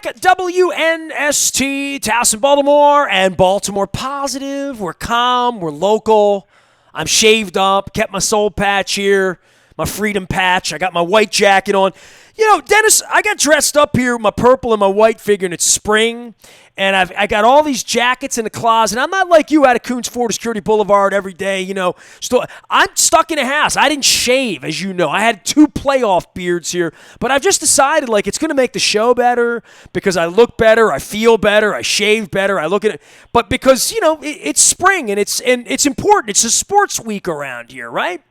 back at WNST, Towson, Baltimore, and Baltimore Positive. We're calm, we're local. I'm shaved up, kept my soul patch here, my freedom patch. I got my white jacket on. You know, Dennis, I got dressed up here with my purple and my white figuring it's spring, and I got all these jackets in the closet. I'm not like you out of Coons Florida Security Boulevard every day, you know. I'm stuck in a house. I didn't shave, as you know. I had 2 playoff beards here, but I've just decided, like, it's going to make the show better because I look better, I feel better, I shave better, I look at it. But because, you know, it's spring, and it's important. It's a sports week around here, right?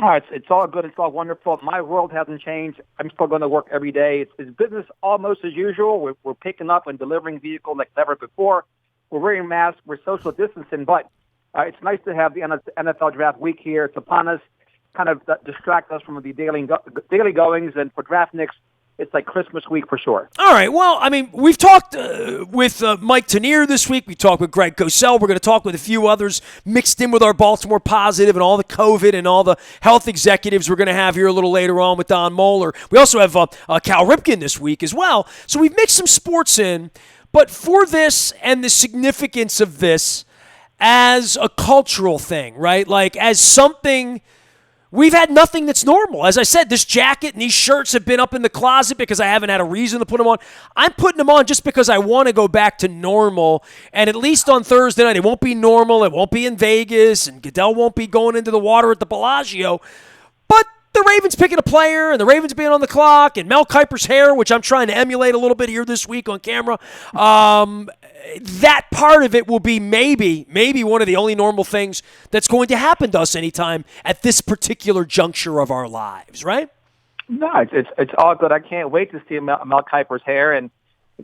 Oh, it's all good. It's all wonderful. My world hasn't changed. I'm still going to work every day. It's business almost as usual. We're picking up and delivering vehicles like never before. We're wearing masks. We're social distancing. But it's nice to have the NFL draft week here. It's upon us, kind of distract us from the daily goings. And for draftniks, it's like Christmas week for sure. All right. Well, I mean, we've talked with Mike Tanier this week. We talked with Greg Cosell. We're going to talk with a few others mixed in with our Baltimore Positive and all the COVID and all the health executives we're going to have here a little later on with Don Moeller. We also have Cal Ripken this week as well. So we've mixed some sports in. But for this and the significance of this as a cultural thing, right? Like as something... We've had nothing that's normal. As I said, this jacket and these shirts have been up in the closet because I haven't had a reason to put them on. I'm putting them on just because I want to go back to normal. And at least on Thursday night, it won't be normal. It won't be in Vegas. And Goodell won't be going into the water at the Bellagio. But the Ravens picking a player and the Ravens being on the clock and Mel Kiper's hair, which I'm trying to emulate a little bit here this week on camera. That part of it will be maybe one of the only normal things that's going to happen to us anytime at this particular juncture of our lives, right? No, it's all good. I can't wait to see Mel Kiper's hair, and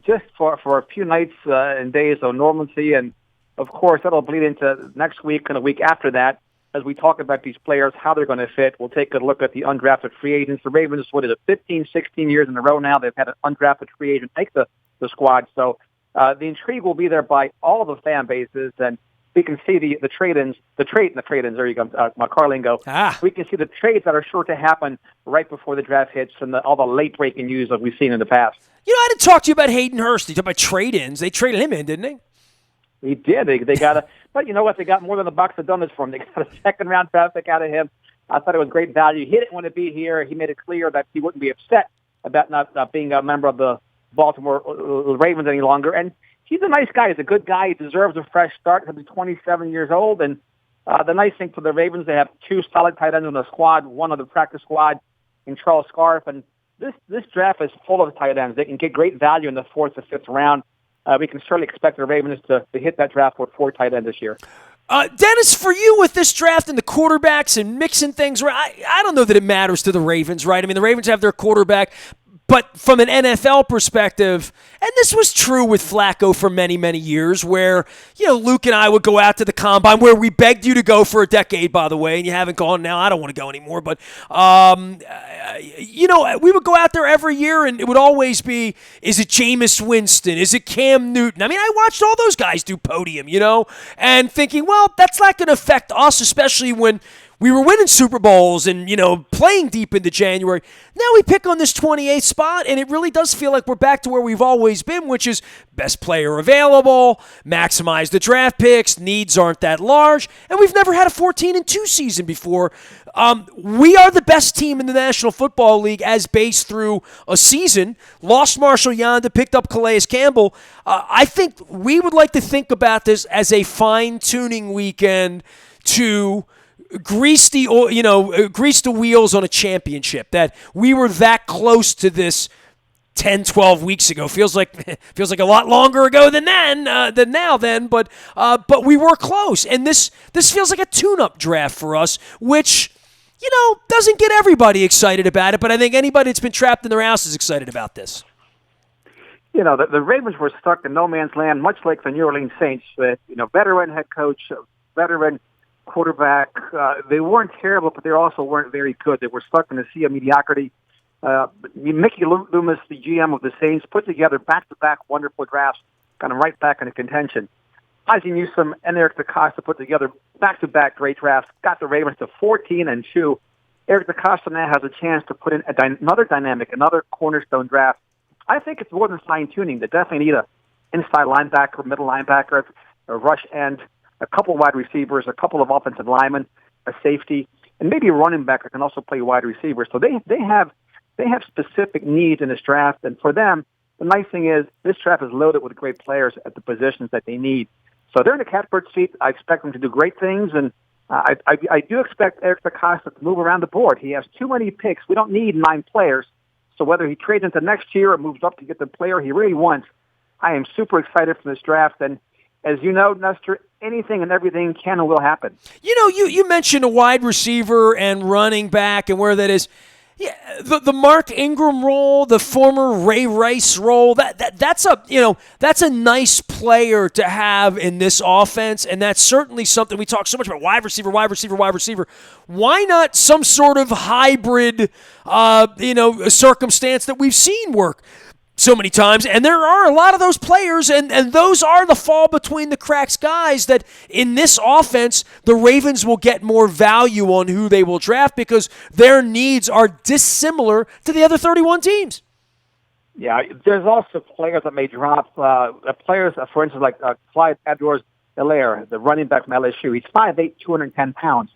just for a few nights and days of normalcy, and of course that'll bleed into next week and the week after that as we talk about these players, how they're going to fit. We'll take a look at the undrafted free agents. The Ravens, 15, 16 years in a row now, they've had an undrafted free agent make the squad, so the intrigue will be there by all the fan bases, and we can see the trade-ins. There you go, my car lingo. We can see the trades that are sure to happen right before the draft hits, and all the late-breaking news that we've seen in the past. You know, I didn't talk to you about Hayden Hurst. You talked about trade-ins. They traded him in, didn't they? He did. They got but you know what? They got more than a box of donuts for him. They got a second-round draft pick out of him. I thought it was great value. He didn't want to be here. He made it clear that he wouldn't be upset about not being a member of the Baltimore Ravens any longer, and he's a nice guy. He's a good guy. He deserves a fresh start. He'll be 27 years old, and the nice thing for the Ravens, they have 2 solid tight ends on the squad, one on the practice squad in Charles Scarf, and this draft is full of tight ends. They can get great value in the 4th or 5th round. We can certainly expect the Ravens to hit that draft with 4 tight ends this year. Dennis, for you with this draft and the quarterbacks and mixing things, I don't know that it matters to the Ravens, right? I mean, the Ravens have their quarterback. But from an NFL perspective, and this was true with Flacco for many, many years, where, you know, Luke and I would go out to the Combine, where we begged you to go for a decade, by the way, and you haven't gone now. I don't want to go anymore. But, you know, we would go out there every year, and it would always be, is it Jameis Winston? Is it Cam Newton? I mean, I watched all those guys do podium, you know, and thinking, well, that's not going to affect us, especially when we were winning Super Bowls and, you know, playing deep into January. Now we pick on this 28th spot, and it really does feel like we're back to where we've always been, which is best player available, maximize the draft picks, needs aren't that large, and we've never had a 14-2 season before. We are the best team in the National Football League as based through a season. Lost Marshall Yanda, picked up Calais Campbell. I think we would like to think about this as a fine-tuning weekend to grease the wheels on a championship, that we were that close to this 10, 12 weeks ago. Feels like a lot longer ago than now, but we were close. And this feels like a tune-up draft for us, which, you know, doesn't get everybody excited about it, but I think anybody that's been trapped in their house is excited about this. You know, the Ravens were stuck in no man's land, much like the New Orleans Saints, with, you know, veteran head coach, veteran quarterback. They weren't terrible, but they also weren't very good. They were stuck in a sea of mediocrity. Mickey Loomis, the GM of the Saints, put together back-to-back wonderful drafts, kind of right back into contention. Ozzie Newsome and Eric DeCosta put together back-to-back great drafts, got the Ravens to 14-2. Eric DeCosta now has a chance to put in another cornerstone draft I think it's more than fine-tuning. They definitely need a inside linebacker, middle linebacker, a rush end, a couple wide receivers, a couple of offensive linemen, a safety, and maybe a running back that can also play wide receiver. So they have specific needs in this draft, and for them, the nice thing is this draft is loaded with great players at the positions that they need. So they're in the catbird seat. I expect them to do great things, and I do expect Eric DeCosta to move around the board. He has too many picks. We don't need 9 players. So whether he trades into next year or moves up to get the player he really wants, I am super excited for this draft. And as you know, Nestor, anything and everything can and will happen. You know, you mentioned a wide receiver and running back and where that is. Yeah, the Mark Ingram role, the former Ray Rice role, that's a nice player to have in this offense, and that's certainly something we talk so much about. Wide receiver. Why not some sort of hybrid, circumstance that we've seen work so many times? And there are a lot of those players, and those are the fall between the cracks guys that in this offense, the Ravens will get more value on who they will draft because their needs are dissimilar to the other 31 teams. Yeah, there's also players that may drop. Players, for instance, like Clyde Edwards-Helaire, the running back from LSU. He's 5'8", 210 pounds.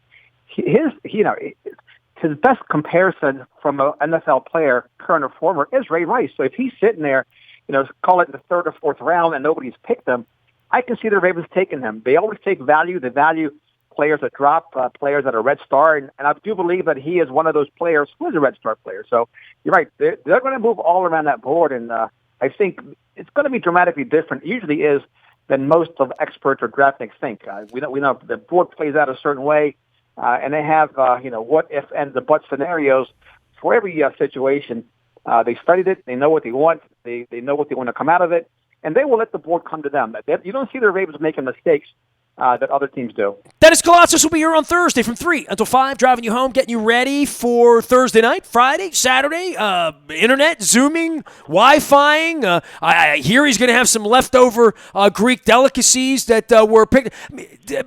His best comparison from an NFL player, current or former, is Ray Rice. So if he's sitting there, call it in the 3rd or 4th round and nobody's picked him, I can see the Ravens taking him. They always take value. They value players that drop, players that are red star, and I do believe that he is one of those players who is a red star player. So you're right. They're going to move all around that board, and I think it's going to be dramatically different. It usually is than most of experts or draftniks think. We know the board plays out a certain way. And they have, what if and the but scenarios for every situation. They studied it. They know what they want. They know what they want to come out of it. And they will let the board come to them. You don't see the Ravens making mistakes that other teams do. Dennis Koulatsos will be here on Thursday from 3 until 5, driving you home, getting you ready for Thursday night, Friday, Saturday, internet, Zooming, Wi-Fiing. I hear he's going to have some leftover Greek delicacies that were picked.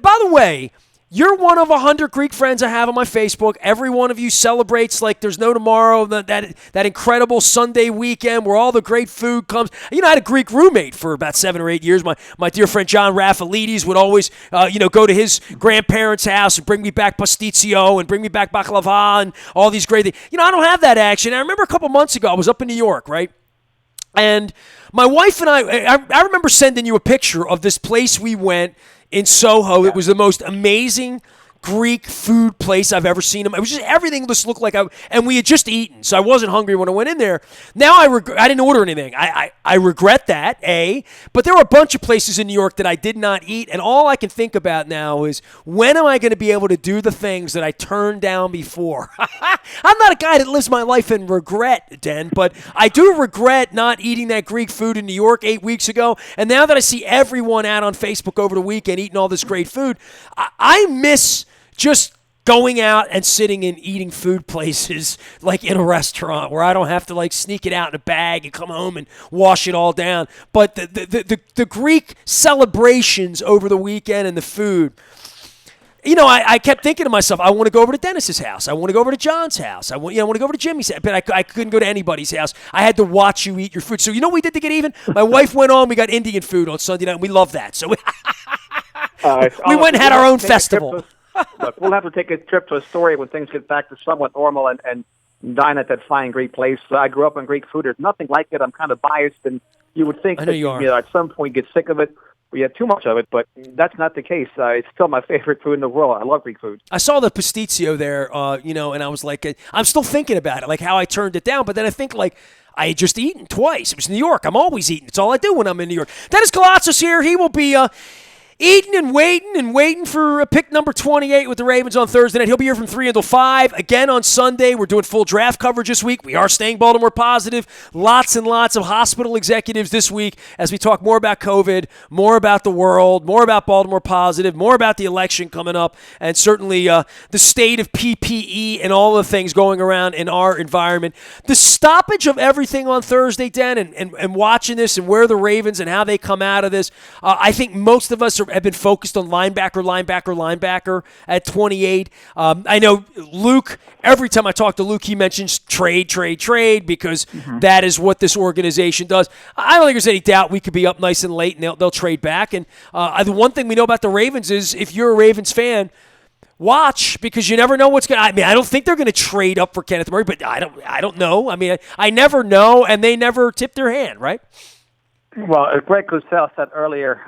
By the way, you're one of 100 Greek friends I have on my Facebook. Every one of you celebrates like there's no tomorrow, that incredible Sunday weekend where all the great food comes. I had a Greek roommate for about 7 or 8 years. My dear friend John Raffalides would always, go to his grandparents' house and bring me back pastitsio and bring me back baklava and all these great things. I don't have that action. I remember a couple months ago, I was up in New York, right? And my wife and I remember sending you a picture of this place we went in Soho. It was the most amazing Greek food place I've ever seen. It was just everything just looked like and we had just eaten, so I wasn't hungry when I went in there. Now I didn't order anything. I regret that, but there were a bunch of places in New York that I did not eat, and all I can think about now is when am I going to be able to do the things that I turned down before? I'm not a guy that lives my life in regret, Den, but I do regret not eating that Greek food in New York 8 weeks ago, and now that I see everyone out on Facebook over the weekend eating all this great food, I miss just going out and sitting and eating food places like in a restaurant where I don't have to sneak it out in a bag and come home and wash it all down. But the Greek celebrations over the weekend and the food, I kept thinking to myself, I want to go over to Dennis's house. I want to go over to John's house. I want to go over to Jimmy's house. But I couldn't go to anybody's house. I had to watch you eat your food. So you know what we did to get even? My wife went on. We got Indian food on Sunday night. And we love that. So we went and had our own festival. Look, we'll have to take a trip to Astoria when things get back to somewhat normal and dine at that fine Greek place. I grew up on Greek food. There's nothing like it. I'm kind of biased, and you would think that at some point you get sick of it. We had too much of it, but that's not the case. It's still my favorite food in the world. I love Greek food. I saw the pastitsio there, and I was like, I'm still thinking about it, like how I turned it down. But then I think, I had just eaten twice. It was New York. I'm always eating. It's all I do when I'm in New York. Dennis Koulatsos here. He will be eating and waiting for pick number 28 with the Ravens on Thursday night. He'll be here from 3 until 5. Again on Sunday, we're doing full draft coverage this week. We are staying Baltimore positive. Lots and lots of hospital executives this week as we talk more about COVID, more about the world, more about Baltimore positive, more about the election coming up, and certainly the state of PPE and all the things going around in our environment. The stoppage of everything on Thursday, Dan, and watching this and where the Ravens and how they come out of this, I think most of us are have been focused on linebacker at 28. I know Luke, every time I talk to Luke, he mentions trade because that is what this organization does. I don't think there's any doubt we could be up nice and late and they'll trade back. And the one thing we know about the Ravens is if you're a Ravens fan, watch, because you never know what's going to – I mean, I don't think they're going to trade up for Kenneth Murray, but I don't know. I mean, I never know, and they never tip their hand, right? Well, as Greg Cosell said earlier,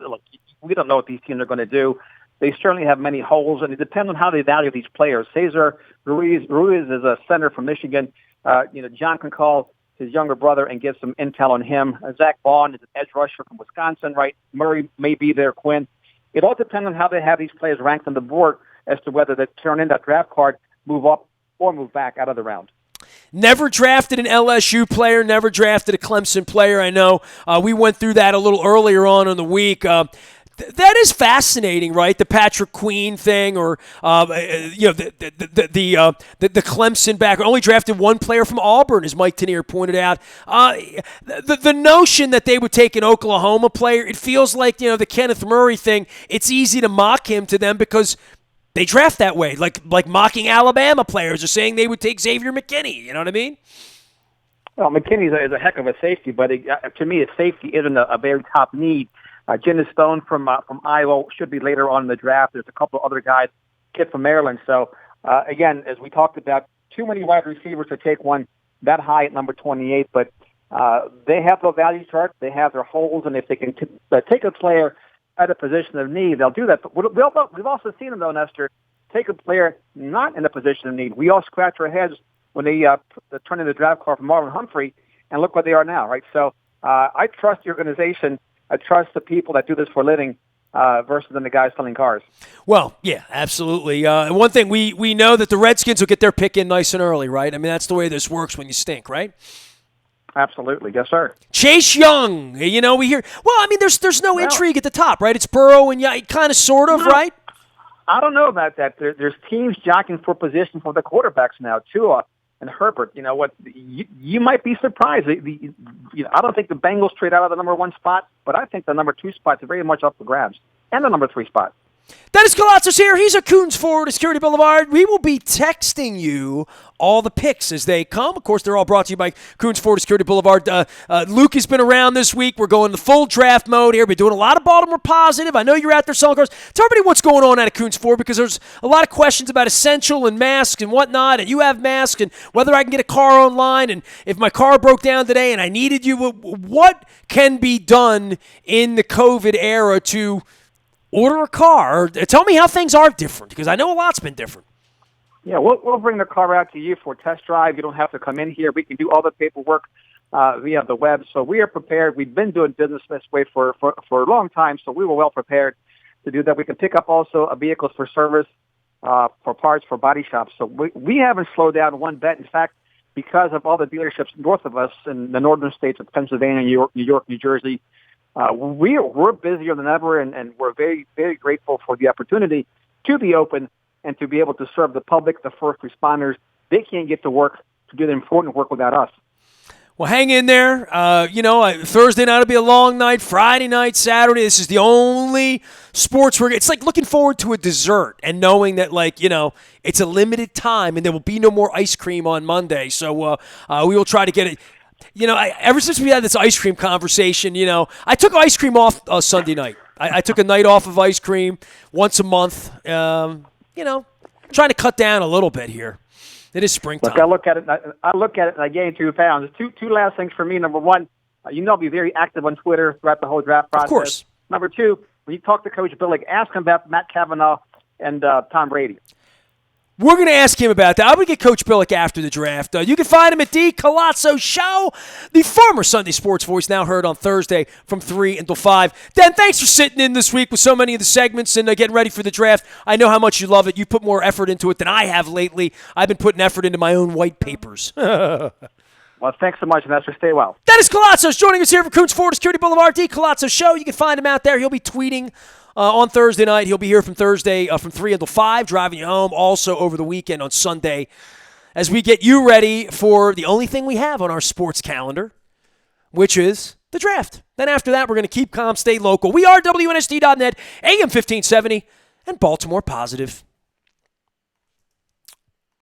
look, we don't know what these teams are going to do. They certainly have many holes, and it depends on how they value these players. Cesar Ruiz is a center from Michigan. John can call his younger brother and get some intel on him. Zach Vaughn is an edge rusher from Wisconsin, right? Murray may be there, Quinn. It all depends on how they have these players ranked on the board as to whether they turn in that draft card, move up, or move back out of the round. Never drafted an LSU player, never drafted a Clemson player. I know we went through that a little earlier on in the week. That is fascinating, right? The Patrick Queen thing, or the Clemson back. Only drafted one player from Auburn, as Mike Tanier pointed out. The notion that they would take an Oklahoma player, it feels like the Kenneth Murray thing. It's easy to mock him to them because they draft that way, like mocking Alabama players or saying they would take Xavier McKinney. You know what I mean? Well, McKinney is a heck of a safety, but to me, a safety isn't a very top need. Jennings Stone from Iowa should be later on in the draft. There's a couple of other guys, kid from Maryland. So, again, as we talked about, too many wide receivers to take one that high at number 28. But they have the value chart. They have their holes, and if they can take a player at a position of need, they'll do that. But we've also seen them, though, Nestor, take a player not in a position of need. We all scratch our heads when they turn in the draft card for Marlon Humphrey, and look what they are now, right? So I trust the organization. I trust the people that do this for a living versus the guys selling cars. Well, yeah, absolutely. One thing, we know that the Redskins will get their pick in nice and early, right? I mean, that's the way this works when you stink, right? Absolutely. Yes, sir. Chase Young, we hear, well, I mean, there's no intrigue at the top, right? It's Burrow and kind of, sort of, right? I don't know about that. There's teams jockeying for position for the quarterbacks now, Tua and Herbert. You know what? You might be surprised. I don't think the Bengals trade out of the number 1 spot, but I think the number 2 spot is very much up for grabs, and the number 3 spot. Dennis Koulatsos here. He's at Coons Ford, Security Boulevard. We will be texting you all the picks as they come. Of course, they're all brought to you by Coons Ford, Security Boulevard. Luke has been around this week. We're going to full draft mode here. We're doing a lot of Baltimore positive. I know you're out there selling cars. Tell everybody what's going on at Coons Ford, because there's a lot of questions about Essential and masks and whatnot, and you have masks, and whether I can get a car online, and if my car broke down today and I needed you. What can be done in the COVID era to order a car? Tell me how things are different, because I know a lot's been different. Yeah, we'll bring the car out to you for a test drive. You don't have to come in here. We can do all the paperwork via the web. So we are prepared. We've been doing business this way for a long time, so we were well prepared to do that. We can pick up also vehicles for service, for parts, for body shops. So we haven't slowed down one bit. In fact, because of all the dealerships north of us in the northern states of Pennsylvania, New York, New Jersey, we're busier than ever, and we're very, very grateful for the opportunity to be open and to be able to serve the public, the first responders. They can't get to work to do the important work without us. Well, hang in there. Thursday night will be a long night. Friday night, Saturday. This is the only sports we're. It's like looking forward to a dessert and knowing that, it's a limited time and there will be no more ice cream on Monday. So we will try to get it. Ever since we had this ice cream conversation, I took ice cream off Sunday night. I took a night off of ice cream once a month. Trying to cut down a little bit here. It is springtime. Look, I look at it and I gained 2 pounds. Two last things for me. Number one, I'll be very active on Twitter throughout the whole draft process. Of course. Number two, when you talk to Coach Billick, ask him about Matt Cavanaugh and Tom Brady. We're going to ask him about that. I'm going to get Coach Billick after the draft. You can find him at The Koulatsos Show, the former Sunday Sports Voice, now heard on Thursday from 3 until 5. Dan, thanks for sitting in this week with so many of the segments and getting ready for the draft. I know how much you love it. You put more effort into it than I have lately. I've been putting effort into my own white papers. Well, thanks so much, Nestor. Stay well. Dennis Koulatsos joining us here from Coons Ford, Security Boulevard, The Koulatsos Show. You can find him out there. He'll be tweeting on Thursday night. He'll be here from Thursday from 3 until 5, driving you home. Also over the weekend on Sunday as we get you ready for the only thing we have on our sports calendar, which is the draft. Then after that, we're going to keep calm, stay local. We are WNST.net, AM 1570, and Baltimore Positive.